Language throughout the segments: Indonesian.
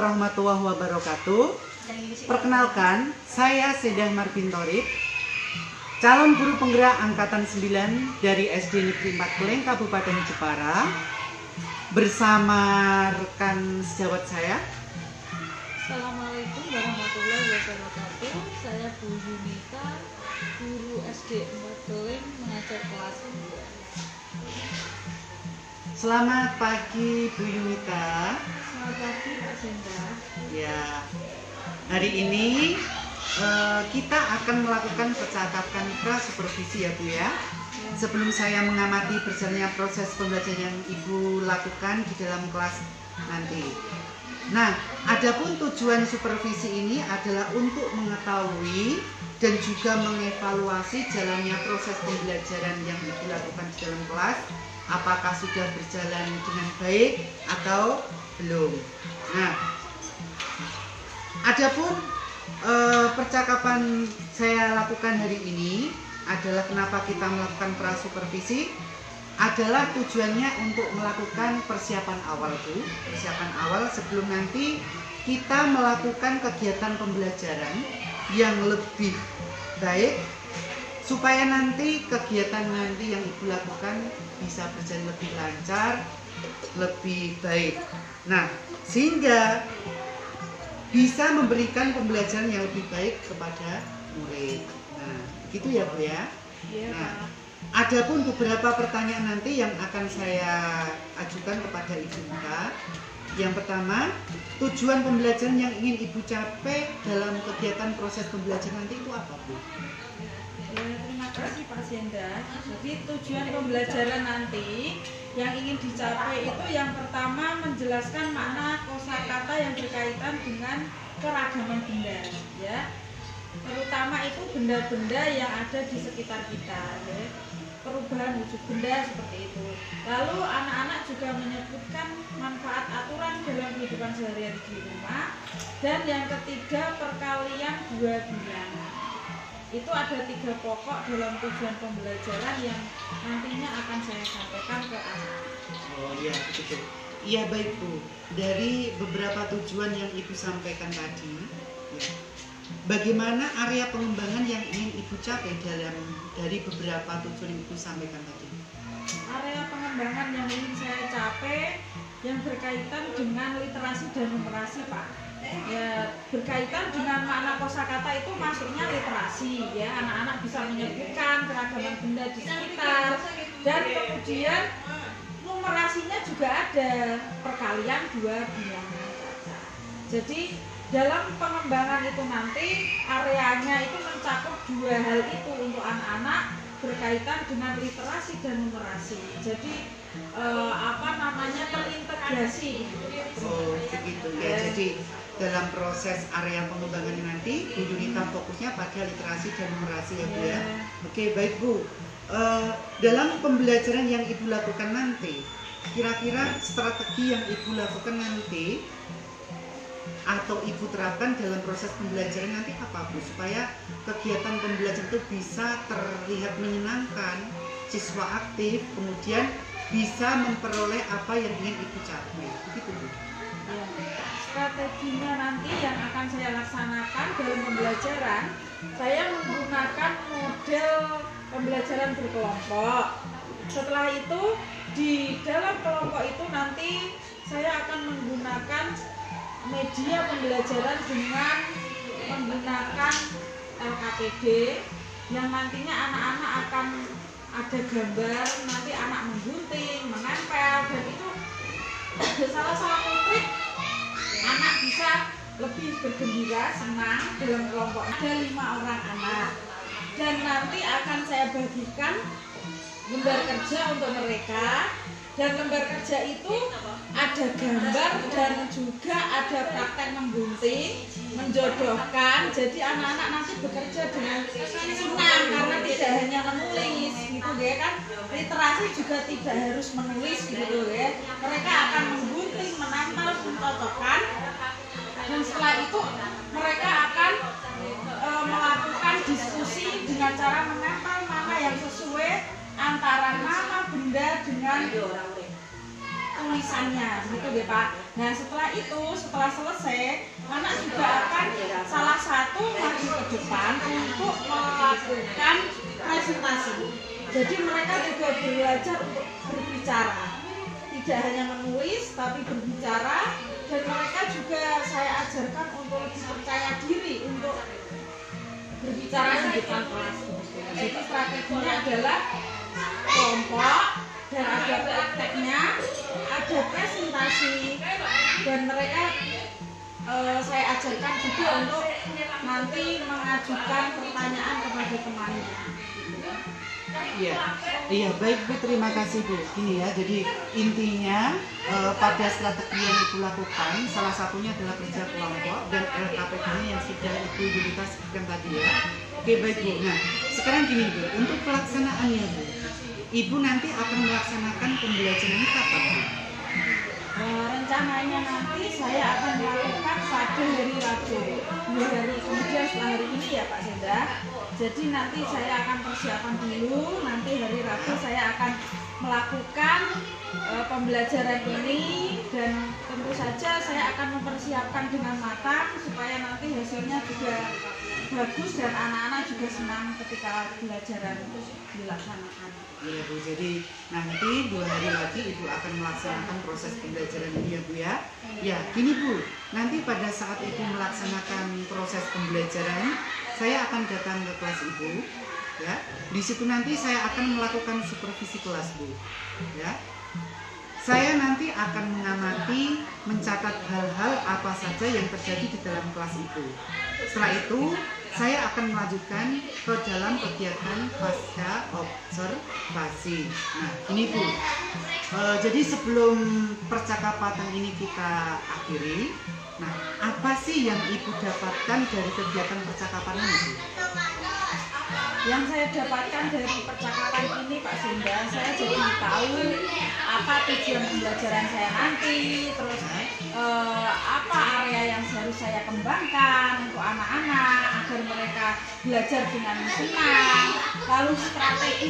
warahmatullahi wabarakatuh. Perkenalkan, saya Sedah Marbintorib, calon guru penggerak angkatan 9 dari SD Negeri 4 Kleng, Kabupaten Jepara, bersama rekan sejawat saya. Assalamualaikum warahmatullahi wabarakatuh. Saya Bu Yunita, guru SD 4 Kleng, mengajar kelas 2. Selamat pagi Bu Yunita. Selamat pagi Pak Senda. Ya, hari ini kita akan melakukan percakapan pra-supervisi ya Bu ya. Sebelum saya mengamati berjalannya proses pembelajaran yang Ibu lakukan di dalam kelas nanti. Nah, adapun tujuan supervisi ini adalah untuk mengetahui dan juga mengevaluasi jalannya proses pembelajaran yang Ibu lakukan di dalam kelas, apakah sudah berjalan dengan baik atau belum. Nah, adapun percakapan saya lakukan hari ini adalah kenapa kita melakukan pra-supervisi, adalah tujuannya untuk melakukan persiapan awal Bu, persiapan awal sebelum nanti kita melakukan kegiatan pembelajaran yang lebih baik, supaya nanti kegiatan nanti yang Ibu lakukan bisa berjalan lebih lancar, lebih baik. Nah, sehingga bisa memberikan pembelajaran yang lebih baik kepada murid. Nah, begitu ya Bu ya. Iya, Nah, Pak. adapun beberapa pertanyaan nanti yang akan saya ajukan kepada Ibu Yunita. Yang pertama, tujuan pembelajaran yang ingin Ibu capai dalam kegiatan proses pembelajaran nanti itu apa Bu? Ya, terima kasih Pak Senda. Jadi tujuan pembelajaran nanti yang ingin dicapai itu yang pertama menjelaskan makna kosakata yang berkaitan dengan keragaman benda, ya. Terutama itu benda-benda yang ada di sekitar kita, ya. Perubahan wujud benda seperti itu. Lalu anak-anak juga menyebutkan manfaat aturan dalam kehidupan sehari-hari di rumah. Dan yang ketiga, perkalian dua bilangan. Itu ada 3 pokok dalam tujuan pembelajaran yang nantinya akan saya sampaikan ke anak. Oh iya, betul. Iya baik Bu. Dari beberapa tujuan yang Ibu sampaikan tadi, ya, bagaimana area pengembangan yang ingin Ibu capai dari beberapa tujuan yang Ibu sampaikan tadi? Area pengembangan yang ingin saya capai yang berkaitan dengan literasi dan numerasi Pak. Ya, berkaitan dengan makna kosakata itu masuknya literasi, ya, anak-anak bisa menyebutkan keragaman benda di sekitar, dan kemudian numerasinya juga ada perkalian dua bilangan saja. Jadi dalam pengembangan itu nanti areanya itu mencakup 2 hal itu untuk anak-anak berkaitan dengan literasi dan numerasi. Jadi terintegrasi gitu. Oh begitu ya. Jadi dalam proses area pengembangan nanti Bu Yunita fokusnya pada literasi dan numerasi ya Bu ya. Oke baik Bu. Dalam pembelajaran yang Ibu lakukan nanti, kira-kira strategi yang Ibu lakukan nanti atau Ibu terapkan dalam proses pembelajaran nanti apa Bu, supaya kegiatan pembelajaran itu bisa terlihat menyenangkan, siswa aktif, kemudian bisa memperoleh apa yang ingin Ibu capai, begitu Bu. Ya, strateginya nanti yang akan saya laksanakan dalam pembelajaran, saya menggunakan model pembelajaran berkelompok. Setelah itu di dalam kelompok itu nanti saya akan menggunakan media pembelajaran dengan menggunakan LKPD yang nantinya anak-anak akan ada gambar, nanti anak menggunting, menempel, dan itu salah satu trik anak bisa lebih bergembira, senang dalam kelompok. Ada 5 orang anak dan nanti akan saya bagikan lembar kerja untuk mereka, dan lembar kerja itu ada gambar dan juga ada praktek menggunting, menjodohkan. Jadi anak-anak nanti bekerja dengan senang karena tidak hanya menulis gitu ya kan, literasi juga tidak harus menulis gitu ya. Mereka akan menggunting, menempel, mencocokkan, dan setelah itu mereka akan melakukan diskusi dengan cara menempel mana yang sesuai antara nama benda dengan tulisannya, gitu ya Pak. Nah setelah itu, setelah selesai, anak juga akan salah satu maju ke depan untuk melakukan presentasi. Jadi mereka juga belajar untuk berbicara, tidak hanya menulis tapi berbicara, dan mereka juga saya ajarkan untuk lebih percaya diri untuk berbicara di depan kelas. Jadi strateginya adalah kelompok, dan ada prakteknya, ada presentasi, dan mereka saya ajarkan juga untuk nanti mengajukan pertanyaan kepada temannya. Iya baik Bu, terima kasih Bu. Gini ya, jadi intinya pada strategi yang Ibu lakukan, salah satunya adalah kerja kelompok dan LKPD-nya yang sudah Ibu Yulita sebutkan tadi ya. Oke baik Bu. Nah sekarang gini Bu, untuk pelaksanaannya Bu, Ibu nanti akan melaksanakan pembelajaran ini kapan Bu? Rencananya nanti saya akan melakukan pada hari Rabu, 2 hari kemudian setelah hari ini ya Pak Senda. Jadi nanti saya akan persiapan dulu, nanti hari Rabu saya akan melakukan pembelajaran ini, dan tentu saja saya akan mempersiapkan dengan matang supaya nanti hasilnya juga bagus dan anak-anak juga senang ketika pembelajaran dilaksanakan. Iya Bu, jadi nanti 2 hari lagi Ibu akan melaksanakan proses pembelajaran ini ya Bu ya. Ya gini Bu, nanti pada saat Ibu melaksanakan proses pembelajaran, saya akan datang ke kelas Ibu ya. Di situ nanti saya akan melakukan supervisi kelas Bu ya. Saya nanti akan mengamati, mencatat hal-hal apa saja yang terjadi di dalam kelas Ibu. Setelah itu saya akan melanjutkan ke dalam kegiatan pasca observasi. Nah ini Bu, jadi sebelum percakapan ini kita akhiri, nah apa sih yang Ibu dapatkan dari kegiatan percakapan ini Bu? Yang saya dapatkan dari percakapan ini Pak Sunda, saya jadi tahu apa tujuan pembelajaran saya nanti, terus apa area yang harus saya kembangkan untuk anak-anak agar mereka belajar dengan senang, lalu strategi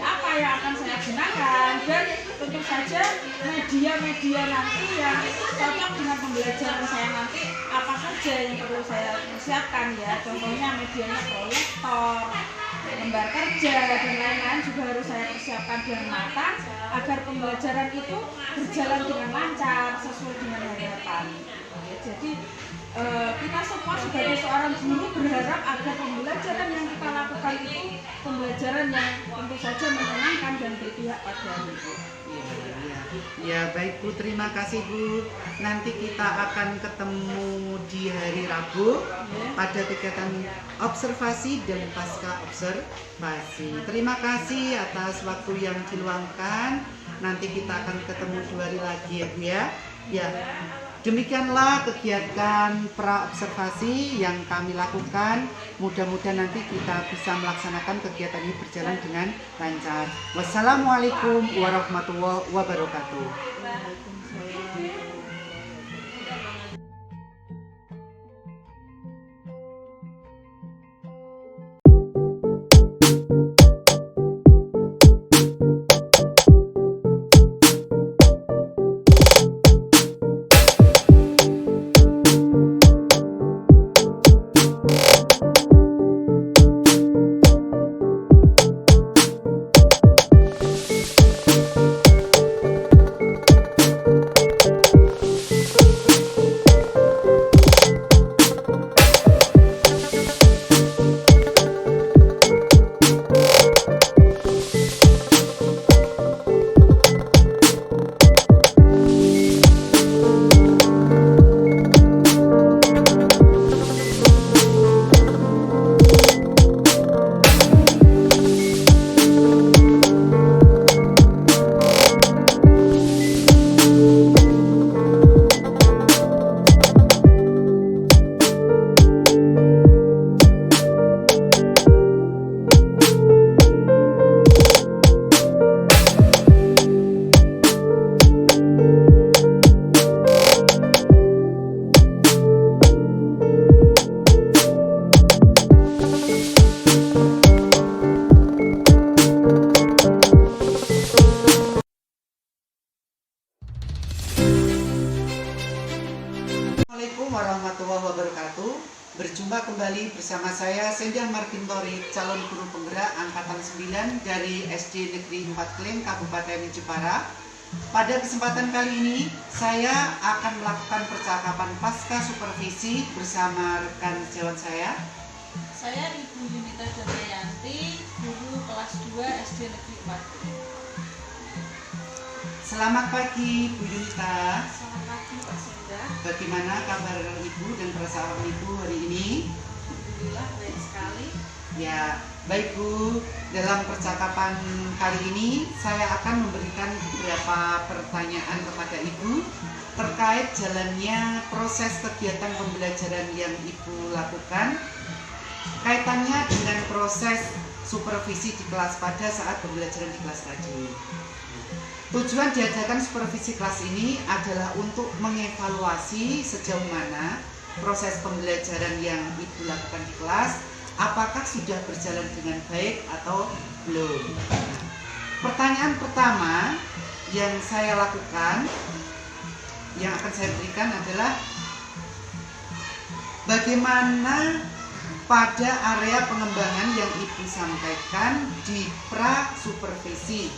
apa yang akan saya gunakan, dan tentu saja media-media nanti yang cocok dengan pembelajaran saya nanti apa saja yang perlu saya persiapkan ya. Contohnya medianya proyektor, lembar kerja, dan lain-lain juga harus saya persiapkan dengan matang agar pembelajaran itu berjalan dengan lancar sesuai dengan harapan. Jadi kita semua sebagai seorang guru berharap agar pembelajaran yang kita lakukan itu pembelajaran yang tentu saja menyenangkan dan berpihak pada anak. Ya baik Bu, terima kasih Bu. Nanti kita akan ketemu di hari Rabu pada kegiatan observasi dan pasca observasi. Terima kasih atas waktu yang diluangkan. Nanti kita akan ketemu 2 hari lagi ya Bu ya. Ya, demikianlah kegiatan pra-observasi yang kami lakukan. Mudah-mudahan nanti kita bisa melaksanakan kegiatan ini berjalan dengan lancar. Wassalamualaikum warahmatullahi wabarakatuh. warahmatullahi wabarakatuh. Berjumpa kembali bersama saya Senja Margintori, calon guru penggerak angkatan 9 dari SD Negeri 4 Kleng, Kabupaten Jepara. Pada kesempatan kali ini saya akan melakukan percakapan pasca supervisi bersama rekan sejawat saya. Saya Ibu Yunita Damayanti, guru kelas 2 SD Negeri 4 Kleng. Selamat pagi Bu Yunita. Selamat pagi Pak Senja. Bagaimana kabar Ibu dan perasaan Ibu hari ini? Alhamdulillah baik sekali. Ya, baik Bu. Dalam percakapan kali ini saya akan memberikan beberapa pertanyaan kepada Ibu terkait jalannya proses kegiatan pembelajaran yang Ibu lakukan, kaitannya dengan proses supervisi di kelas pada saat pembelajaran di kelas tadi. Tujuan diadakan supervisi kelas ini adalah untuk mengevaluasi sejauh mana proses pembelajaran yang Ibu lakukan di kelas, apakah sudah berjalan dengan baik atau belum. Nah, pertanyaan pertama yang saya lakukan, yang akan saya berikan adalah bagaimana pada area pengembangan yang Ibu sampaikan di pra-supervisi,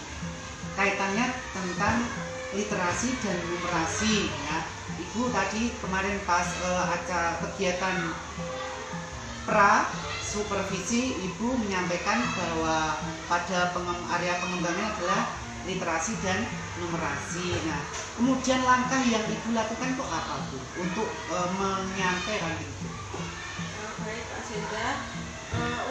kaitannya tentang literasi dan numerasi ya. Ibu tadi kemarin pas acara kegiatan pra supervisi, Ibu menyampaikan bahwa pada area pengembangan adalah literasi dan numerasi. Nah, kemudian langkah yang Ibu lakukan itu apa Bu untuk menyampaikan itu? Baik Pak Senja,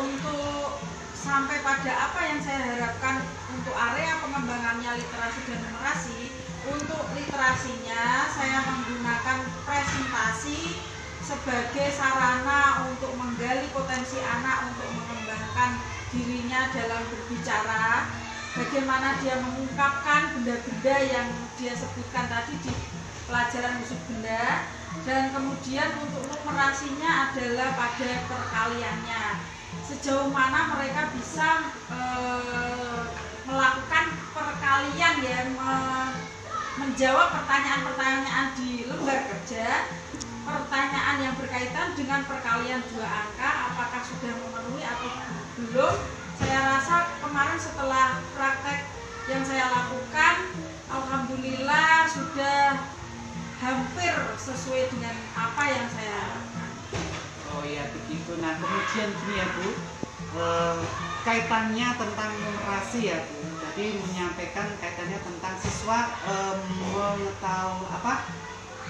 untuk sampai pada apa yang saya harapkan untuk area pengembangannya literasi dan numerasi. Untuk literasinya saya menggunakan presentasi sebagai sarana untuk menggali potensi anak untuk mengembangkan dirinya dalam berbicara, bagaimana dia mengungkapkan benda-benda yang dia sebutkan tadi di pelajaran musik benda, dan kemudian untuk numerasinya adalah pada perkaliannya, sejauh mana mereka bisa melakukan perkalian ya, menjawab pertanyaan-pertanyaan di lembar kerja, pertanyaan yang berkaitan dengan perkalian 2 angka apakah sudah memenuhi atau belum. Saya rasa kemarin setelah praktek yang saya lakukan, alhamdulillah sudah hampir sesuai dengan apa yang saya harapkan. Oh ya begitu. Nah kemudian gini ya Bu, kaitannya tentang numerasi ya Bu. Jadi menyampaikan kaitannya tentang siswa mengetahui apa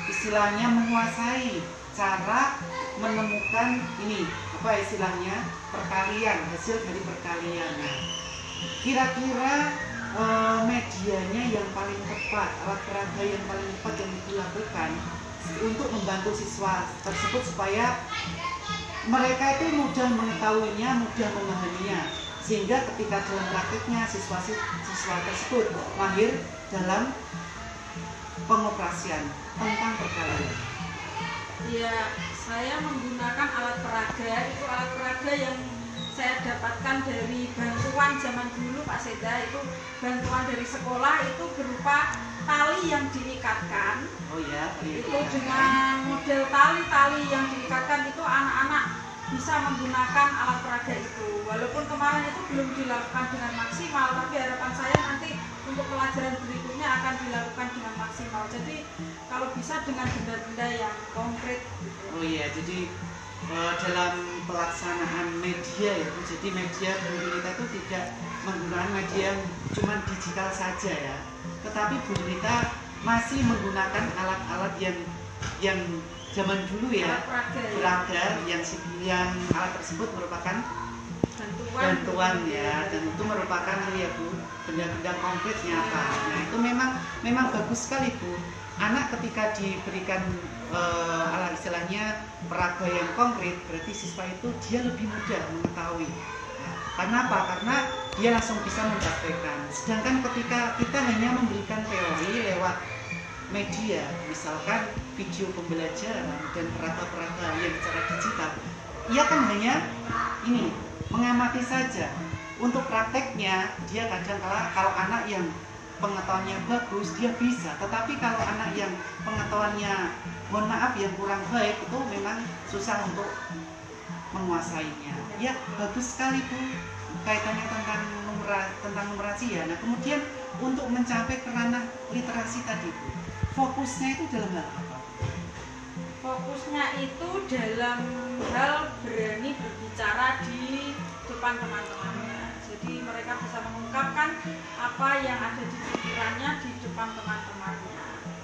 istilahnya, menguasai cara menemukan ini apa istilahnya perkalian, hasil dari perkalian. Nah, kira-kira medianya yang paling tepat, alat peraga yang paling tepat yang dilakukan untuk membantu siswa tersebut supaya mereka itu mudah mengetahuinya, mudah memahaminya, sehingga ketika dalam praktiknya siswa tersebut mahir dalam pengoperasian tentang perkalian. Ya, saya menggunakan alat peraga. Itu alat peraga yang saya dapatkan dari bantuan zaman dulu Pak Seda. Itu bantuan dari sekolah, itu berupa tali yang diikatkan. Oh ya, itu dengan model tali yang diikatkan itu anak-anak bisa menggunakan alat peraga itu. Walaupun kemarin itu belum dilakukan dengan maksimal, tapi harapan saya nanti untuk pelajaran berikutnya akan dilakukan dengan maksimal. Jadi kalau bisa dengan benda-benda yang konkret gitu. Oh iya, jadi dalam pelaksanaan media ya Bu, jadi media Bu Yunita itu tidak menggunakan media yang cuma digital saja ya, tetapi Bu Yunita masih menggunakan alat-alat yang zaman dulu ya, peraga yang alat tersebut merupakan bantuan ya, dan itu merupakan ya Bu, benda-benda konkret nyata. Nah itu memang bagus sekali Bu. Anak ketika diberikan alat istilahnya peraga yang konkret, berarti siswa itu dia lebih mudah mengetahui. Nah, karena apa? Karena dia langsung bisa mempraktekkan. Sedangkan ketika kita hanya memberikan teori lewat media, misalkan video pembelajaran dan peraga-peraga yang secara digital, ia kan hanya ini mengamati saja. Untuk prakteknya dia kadang kala kalau anak yang pengetahuannya bagus, dia bisa. Tetapi kalau anak yang pengetahuannya, mohon maaf, yang kurang baik, itu memang susah untuk menguasainya. Ya, bagus sekali Bu, kaitannya tentang numerasi ya. Nah, kemudian untuk mencapai ke ranah literasi tadi Bu, fokusnya itu dalam hal apa? Fokusnya itu dalam hal berani berbicara di depan teman-temannya. Jadi mereka bisa mengungkapkan apa yang ada di pikirannya di depan teman-temannya.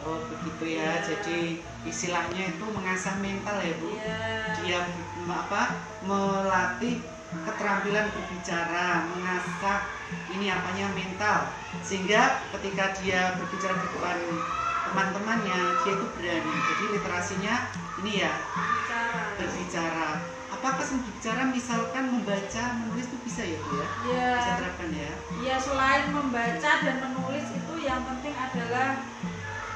Oh begitu ya, jadi istilahnya itu mengasah mental ya Bu. Dia melatih keterampilan berbicara, mengasah ini apanya mental, sehingga ketika dia berbicara di depan teman-temannya dia itu berani. Jadi literasinya ini ya berbicara. Apakah berbicara misalkan membaca, menulis itu bisa ya Bu ya? Iya. Bisa terapkan ya? Iya, selain membaca dan menulis itu yang penting adalah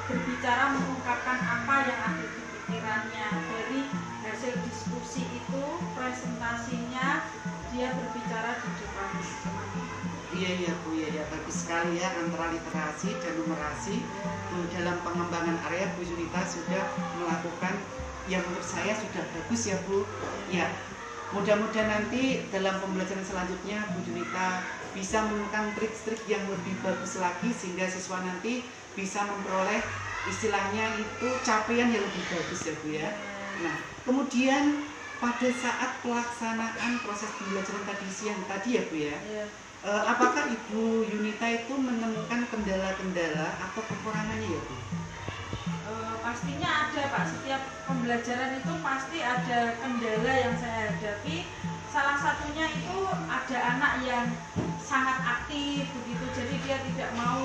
berbicara, mengungkapkan apa yang ada di pikirannya. Dari hasil diskusi itu, presentasinya dia berbicara di depan teman-teman. Iya Bu, ya bagus sekali ya, antara literasi dan numerasi. Dalam pengembangan area Bu Junita sudah melakukan yang menurut saya sudah bagus ya Bu. Ya, mudah-mudahan nanti dalam pembelajaran selanjutnya Bu Junita bisa menemukan trik-trik yang lebih bagus lagi sehingga siswa nanti bisa memperoleh istilahnya itu capaian yang lebih bagus ya Bu ya. Nah, kemudian pada saat pelaksanaan proses pembelajaran tadi siang tadi ya Bu ya, apakah Ibu Yunita itu menemukan kendala-kendala atau kekurangannya ya Bu? Pastinya ada Pak, setiap pembelajaran itu pasti ada kendala yang saya hadapi. Salah satunya itu ada anak yang sangat aktif begitu, jadi dia tidak mau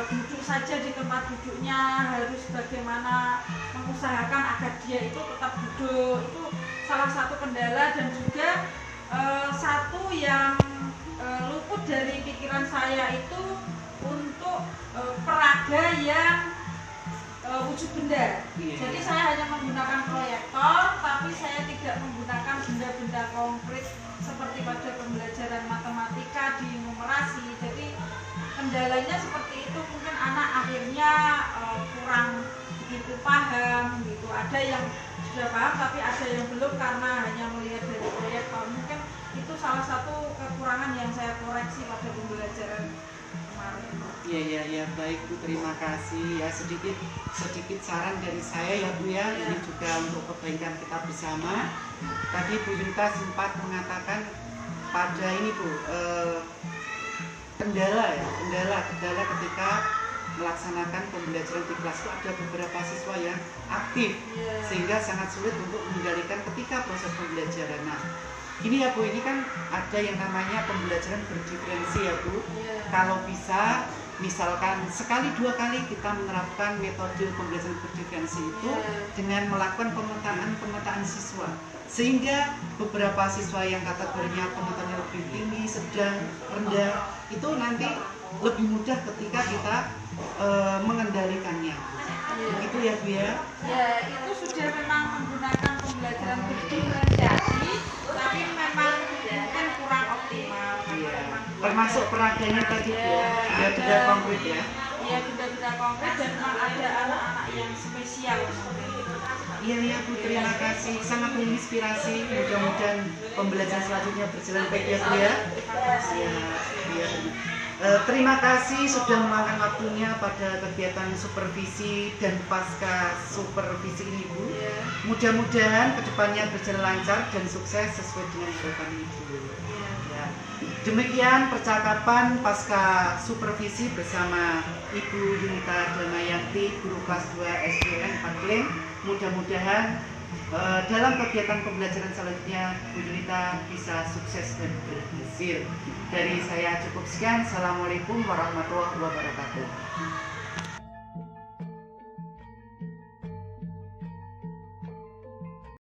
duduk saja di tempat duduknya, harus bagaimana mengusahakan agar dia itu tetap duduk. Itu salah satu kendala. Dan juga satu yang luput dari pikiran saya itu untuk peraga yang wujud benda. Jadi saya hanya menggunakan proyektor, tapi saya tidak menggunakan benda-benda konkret seperti pada pembelajaran matematika di numerasi. Jadi kendalanya seperti itu, mungkin anak akhirnya kurang begitu paham gitu. Ada yang sudah paham tapi ada yang belum karena hanya melihat dari proyektor. Mungkin itu salah satu kekurangan yang saya koreksi pada pembelajaran kemarin. Iya baik Bu, terima kasih ya. Sedikit saran dari saya ya Bu ya. Ini juga untuk kebaikan kita bersama. Tadi Bu Yunita sempat mengatakan pada ini Bu, kendala ketika melaksanakan pembelajaran di kelas itu ada beberapa siswa yang aktif sehingga sangat sulit untuk mengendalikan ketika proses pembelajaran. Nah, gini ya Bu, ini kan ada yang namanya pembelajaran berdiferensi ya Bu. Kalau bisa, misalkan sekali dua kali kita menerapkan metode pembelajaran berdiferensi itu dengan melakukan pemetaan siswa, sehingga beberapa siswa yang kategorinya pengetahuannya lebih tinggi, sedang, rendah, itu nanti lebih mudah ketika kita mengendalikannya. Begitu ya Bu ya? Ya, itu sudah memang menggunakan pembelajaran berdiferensiasi, tapi memang mungkin kurang optimal. Termasuk peraganya tadi ya, tidak konkret ya. Iya, tidak konkret, dan memang ada anak-anak yang spesial seperti itu. Iya Bu, terima kasih, sangat menginspirasi. Mudah-mudahan pembelajaran selanjutnya berjalan baik ya Bu ya. Iya. Terima kasih sudah meluangkan waktunya pada kegiatan supervisi dan pasca supervisi ini Bu. Mudah-mudahan kedepannya berjalan lancar dan sukses sesuai dengan harapan Ibu. Demikian percakapan pasca supervisi bersama Ibu Yunita Damayanti, guru kelas 2 SDN Pagling. Mudah-mudahan dalam kegiatan pembelajaran selanjutnya Bu Yunita bisa sukses dan berhasil. Dari saya cukup sekian. Assalamualaikum warahmatullahi wabarakatuh.